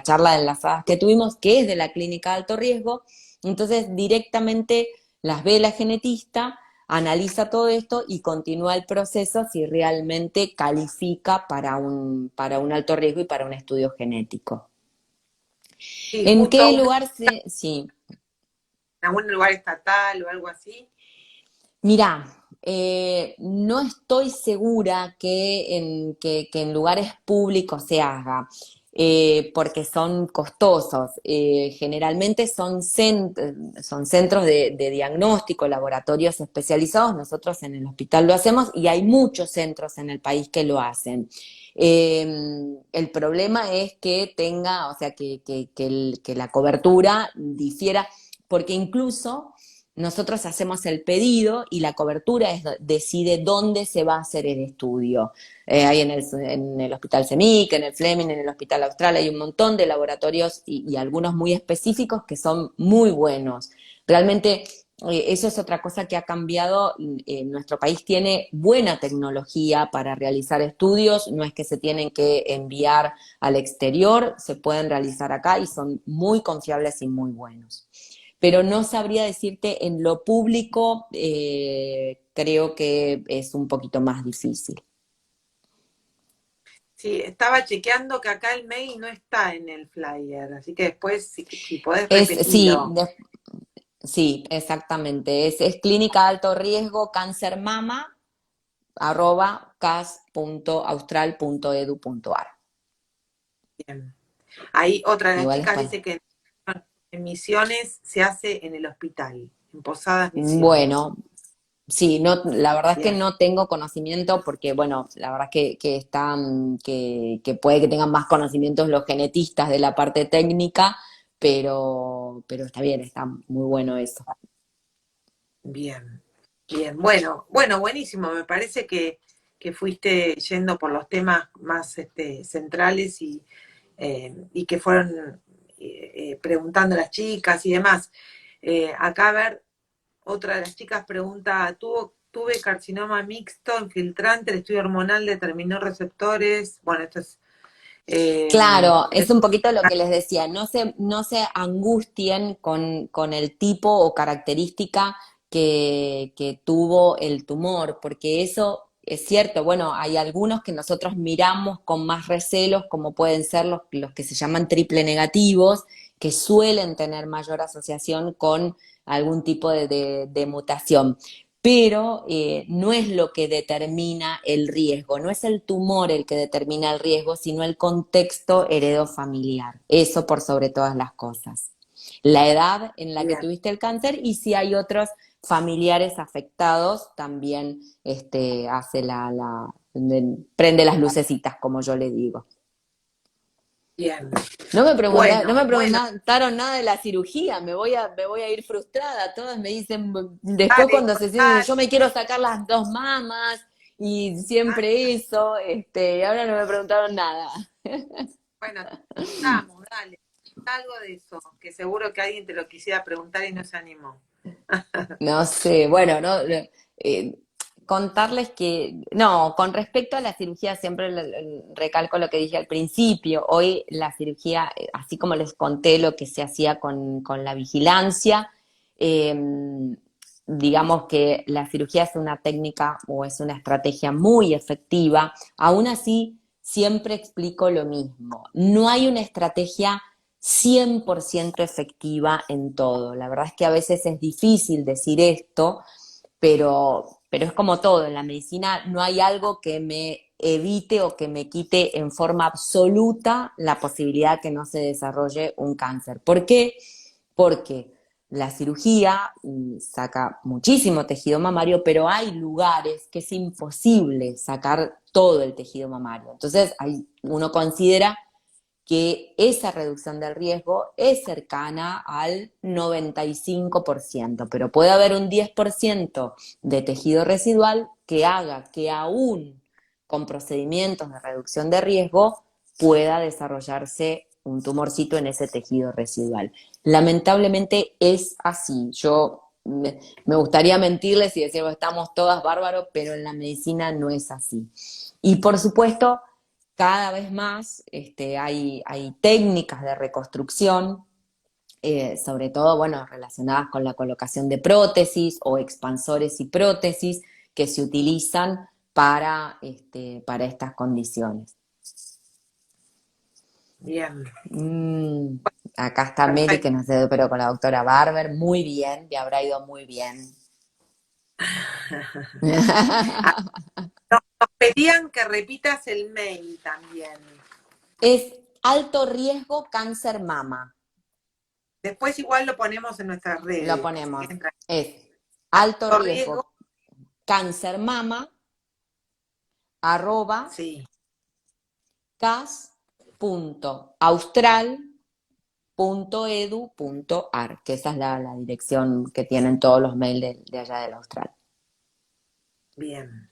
charla de enlazadas que tuvimos, que es de la clínica de alto riesgo. Entonces, directamente las ve la genetista, analiza todo esto y continúa el proceso si realmente califica para un alto riesgo y para un estudio genético. sí, ¿En justo qué lugar se...? Sí. en algún lugar estatal o algo así. Mirá, no estoy segura que en lugares públicos se haga, porque son costosos. Generalmente son centros de diagnóstico, laboratorios especializados. Nosotros en el hospital lo hacemos y hay muchos centros en el país que lo hacen. El problema es que tenga, o sea, que la cobertura difiera, porque incluso nosotros hacemos el pedido y la cobertura decide dónde se va a hacer el estudio. Hay en el Hospital CEMIC, en el Fleming, en el Hospital Austral, hay un montón de laboratorios y algunos muy específicos que son muy buenos. Realmente Eso es otra cosa que ha cambiado. Nuestro país tiene buena tecnología para realizar estudios, no es que se tienen que enviar al exterior, se pueden realizar acá y son muy confiables y muy buenos. Pero no sabría decirte en lo público, creo que es un poquito más difícil. Sí, estaba chequeando que acá el mail no está en el flyer, así que después, si podés Es, sí, repetirlo. sí, exactamente. Es clínica de alto riesgo, cáncer mama, @cas.austral.edu.ar. Bien. Ahí otra de las Igual es chicas para. dice que en Misiones se hace en el hospital, en Posadas Misiones. Bueno, sí, no, la verdad es que Bien, no tengo conocimiento porque, bueno, la verdad es que están, que puede que tengan más conocimientos los genetistas de la parte técnica, pero está bien, está muy bueno eso. bien, bien. Bueno, buenísimo. Me parece que fuiste yendo por los temas más centrales y que fueron preguntando a las chicas y demás. Acá, a ver, otra de las chicas pregunta, tuve carcinoma mixto, infiltrante, el estudio hormonal determinó receptores. Bueno, esto es... Claro, es esto- un poquito lo que les decía, no se angustien con el tipo o característica que tuvo el tumor, porque eso es cierto, bueno, hay algunos que nosotros miramos con más recelos, como pueden ser los que se llaman triple negativos, que suelen tener mayor asociación con algún tipo de mutación, pero no es lo que determina el riesgo, no es el tumor el que determina el riesgo, sino el contexto heredofamiliar, eso por sobre todas las cosas. La edad en la que bien, tuviste el cáncer y si hay otros familiares afectados, también hace prende las lucecitas, como yo le digo. bien. No Bueno, me bueno, preguntaron nada de la cirugía, me voy a ir frustrada. Todas me dicen, después dale, cuando se sienten, contale. yo me quiero sacar las dos mamas y Ah, siempre eso, y ahora no me preguntaron nada. bueno, estamos, dale. Algo de eso, que seguro que alguien te lo quisiera preguntar y no se animó. No sé, bueno, no, eh, contarles que, no, con respecto a la cirugía, siempre recalco lo que dije al principio. Hoy la cirugía, así como les conté lo que se hacía con la vigilancia, eh, digamos que la cirugía es una técnica o es una estrategia muy efectiva. Aún así, siempre explico lo mismo. No hay una estrategia 100% efectiva en todo. La verdad es que a veces es difícil decir esto, pero es como todo, en la medicina no hay algo que me evite o que me quite en forma absoluta la posibilidad que no se desarrolle un cáncer. ¿Por qué? Porque la cirugía saca muchísimo tejido mamario, pero hay lugares que es imposible sacar todo el tejido mamario. Entonces, uno considera que esa reducción del riesgo es cercana al 95%, pero puede haber un 10% de tejido residual que haga que aún con procedimientos de reducción de riesgo pueda desarrollarse un tumorcito en ese tejido residual. Lamentablemente es así. Me gustaría mentirles y decir, estamos todas bárbaros, pero en la medicina no es así. Y por supuesto, cada vez más hay técnicas de reconstrucción, sobre todo, bueno, relacionadas con la colocación de prótesis o expansores y prótesis que se utilizan para estas condiciones. Bien, Mm, acá está Meli que perfecto. nos pero con la doctora Barber, muy bien, le habrá ido muy bien. Ah, nos pedían que repitas el mail también. Es alto riesgo cáncer mama, Después igual lo ponemos en nuestras lo redes. Así que ponemos. entra Es alto alto riesgo. riesgo cáncer mama arroba Sí, cas.austral.edu.ar, que esa es la dirección que tienen todos los mails de allá del Austral. bien.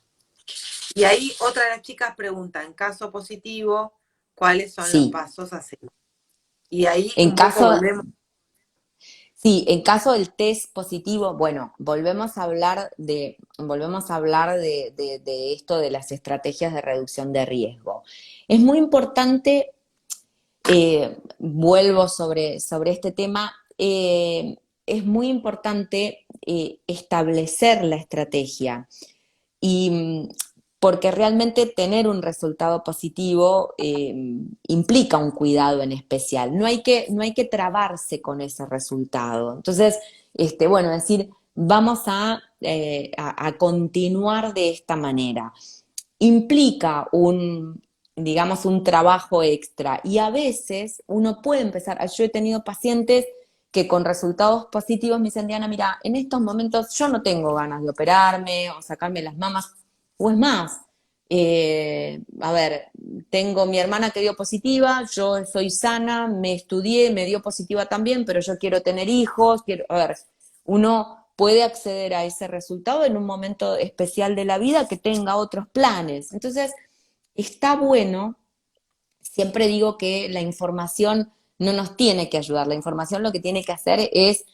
Y ahí otra de las chicas pregunta, en caso positivo, ¿cuáles son los Sí, pasos a seguir? Y ahí en un poco caso, volvemos. Sí, en caso del test positivo, bueno, volvemos a hablar de esto de las estrategias de reducción de riesgo. Es muy importante, vuelvo sobre este tema, es muy importante establecer la estrategia. Y porque realmente tener un resultado positivo implica un cuidado en especial. No hay que trabarse con ese resultado. Entonces, bueno, decir, vamos a continuar de esta manera. Implica digamos, un trabajo extra y a veces uno puede empezar, yo he tenido pacientes que con resultados positivos me dicen, Diana, mira, en estos momentos yo no tengo ganas de operarme o sacarme las mamas, o es más, a ver, tengo mi hermana que dio positiva, yo soy sana, me estudié, me dio positiva también, pero yo quiero tener hijos, a ver, uno puede acceder a ese resultado en un momento especial de la vida que tenga otros planes. Entonces, está bueno, siempre digo que la información no nos tiene que ayudar, la información lo que tiene que hacer es,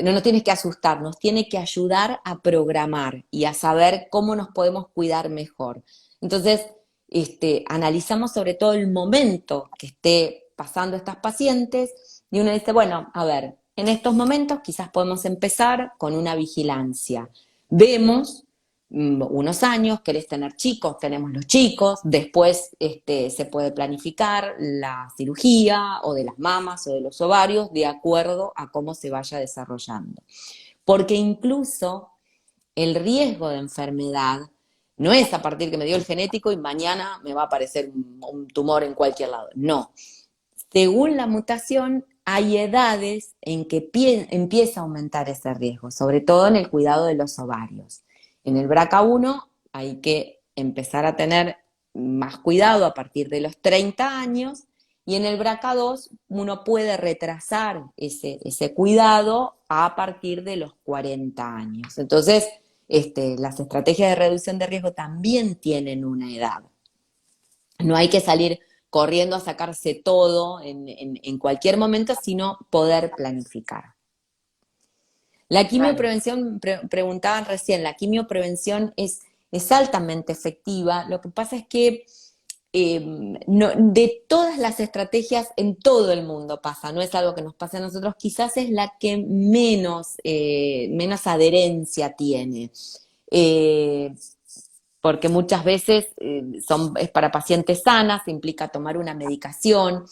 no nos tiene que asustar, nos tiene que ayudar a programar y a saber cómo nos podemos cuidar mejor. Entonces, analizamos sobre todo el momento que esté pasando estas pacientes y uno dice, bueno, a ver, en estos momentos quizás podemos empezar con una vigilancia. Vemos unos años, querés tener chicos, tenemos los chicos, después se puede planificar la cirugía o de las mamas o de los ovarios de acuerdo a cómo se vaya desarrollando. Porque incluso el riesgo de enfermedad no es a partir que me dio el genético y mañana me va a aparecer un tumor en cualquier lado. No. Según la mutación, hay edades en que empieza a aumentar ese riesgo, sobre todo en el cuidado de los ovarios. En el BRCA1 hay que empezar a tener más cuidado a partir de los 30 años y en el BRCA2 uno puede retrasar ese cuidado a partir de los 40 años. Entonces, las estrategias de reducción de riesgo también tienen una edad. No hay que salir corriendo a sacarse todo en cualquier momento, sino poder planificar. La Claro. quimioprevención, preguntaban recién, la quimioprevención es altamente efectiva. Lo que pasa es que de todas las estrategias en todo el mundo pasa, no es algo que nos pase a nosotros, quizás es la que menos adherencia tiene. Eh, Porque muchas veces es para pacientes sanas, implica tomar una medicación,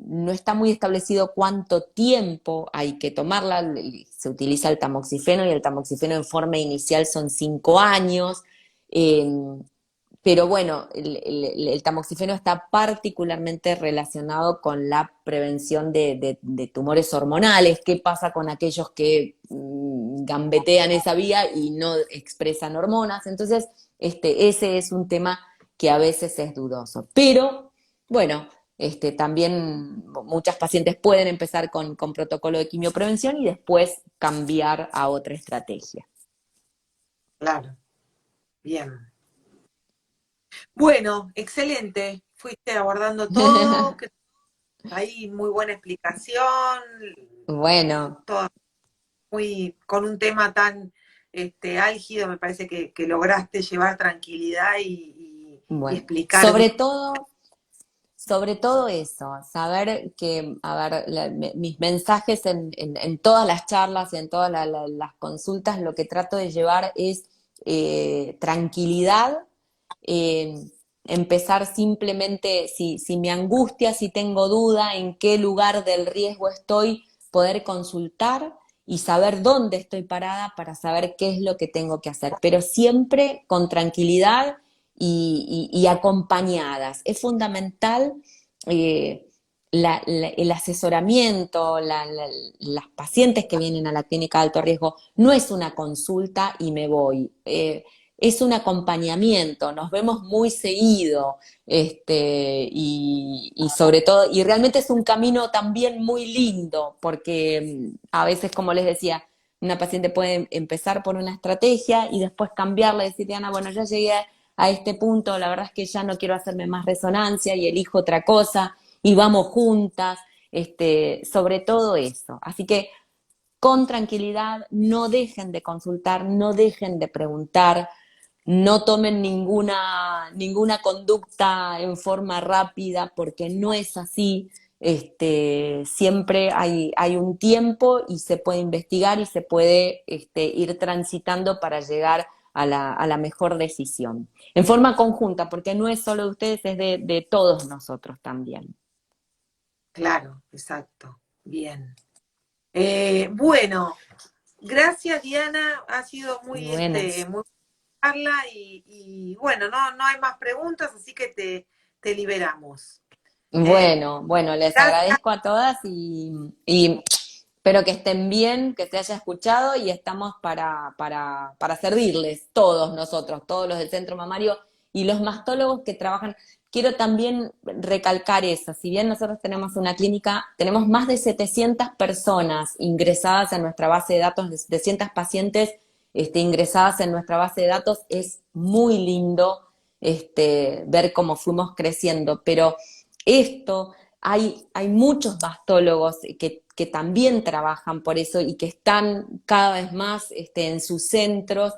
no está muy establecido cuánto tiempo hay que tomarla, se utiliza el tamoxifeno y el tamoxifeno en forma inicial son 5 años, eh, pero bueno, el tamoxifeno está particularmente relacionado con la prevención de tumores hormonales. ¿Qué pasa con aquellos que gambetean esa vía y no expresan hormonas? Entonces, ese es un tema que a veces es dudoso. Pero, bueno, también muchas pacientes pueden empezar con protocolo de quimioprevención y después cambiar a otra estrategia. Claro, bien. Bueno, excelente. Fuiste abordando todo, que ahí muy buena explicación, Bueno. todo muy, con un tema tan álgido, me parece que lograste llevar tranquilidad y Bueno, explicar bien. sobre todo eso, saber que, a ver, mis mensajes en todas las charlas y en todas las consultas, lo que trato de llevar es tranquilidad, eh, empezar simplemente, si me angustia, si tengo duda en qué lugar del riesgo estoy, poder consultar y saber dónde estoy parada para saber qué es lo que tengo que hacer, pero siempre con tranquilidad y acompañadas. Es fundamental eh, el asesoramiento, las pacientes que vienen a la clínica de alto riesgo, no es una consulta y me voy. Es un acompañamiento, nos vemos muy seguido, y sobre todo, y realmente es un camino también muy lindo, porque a veces, como les decía, una paciente puede empezar por una estrategia y después cambiarla y decir, Ana, bueno, ya llegué a este punto, la verdad es que ya no quiero hacerme más resonancia y elijo otra cosa y vamos juntas, sobre todo eso. Así que con tranquilidad, no dejen de consultar, no dejen de preguntar, no tomen ninguna conducta en forma rápida, porque no es así. Siempre hay un tiempo y se puede investigar y se puede ir transitando para llegar a la mejor decisión. En forma conjunta, porque no es solo de ustedes, es de todos nosotros también. Claro, exacto. Bien. Bueno, gracias Diana, ha sido muy, Bueno, muy charla y bueno, no hay más preguntas, así que te liberamos. ¿Eh? bueno, les Gracias, agradezco a todas y espero que estén bien, que se haya escuchado y estamos para servirles, todos nosotros, todos los del Centro Mamario y los mastólogos que trabajan. Quiero también recalcar eso, si bien nosotros tenemos una clínica, tenemos más de 700 personas ingresadas en nuestra base de datos, de 700 pacientes ingresadas en nuestra base de datos, es muy lindo ver cómo fuimos creciendo, pero esto, hay muchos mastólogos que también trabajan por eso y que están cada vez más en sus centros,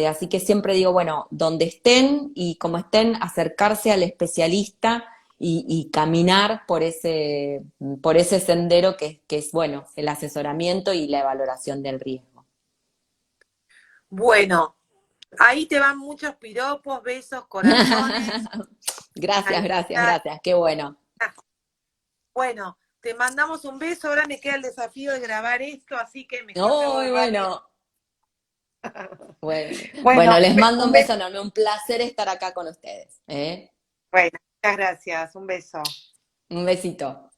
así que siempre digo, bueno, donde estén y como estén, acercarse al especialista y caminar por ese sendero que es, bueno, el asesoramiento y la valoración del riesgo. bueno, ahí te van muchos piropos, besos, corazones. Gracias, Ahí gracias, está. gracias, qué bueno. Bueno, te mandamos un beso, ahora me queda el desafío de grabar esto, así que mejor me voy Muy rápido. bueno. Bueno, Bueno, bueno, les mando un un beso. beso enorme, un placer estar acá con ustedes, ¿eh? Bueno, muchas gracias, un beso. Un besito.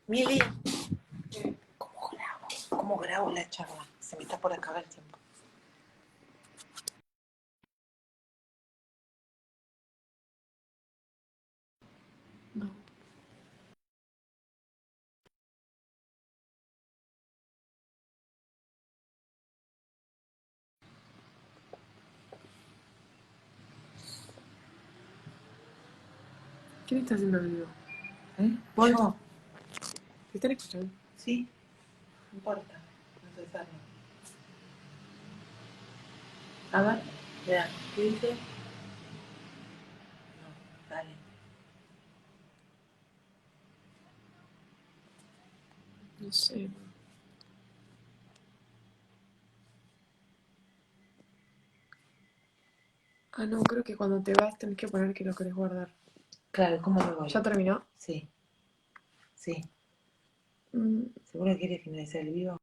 Mili, ¿cómo grabo? ¿Cómo grabo la charla? Se me está por acabar el tiempo. No. ¿Quién está haciendo el video? ¿Vos? Yo, ¿Te están escuchando? sí, no importa, no sé hacerlo. A ver, vea, ¿qué dice? No, dale. No sé. Ah, no, creo que cuando te vas tenés que poner que lo querés guardar. Claro, ¿cómo me voy? ¿Ya terminó? Sí, sí. Mm, ¿Seguro que quiere finalizar el vivo?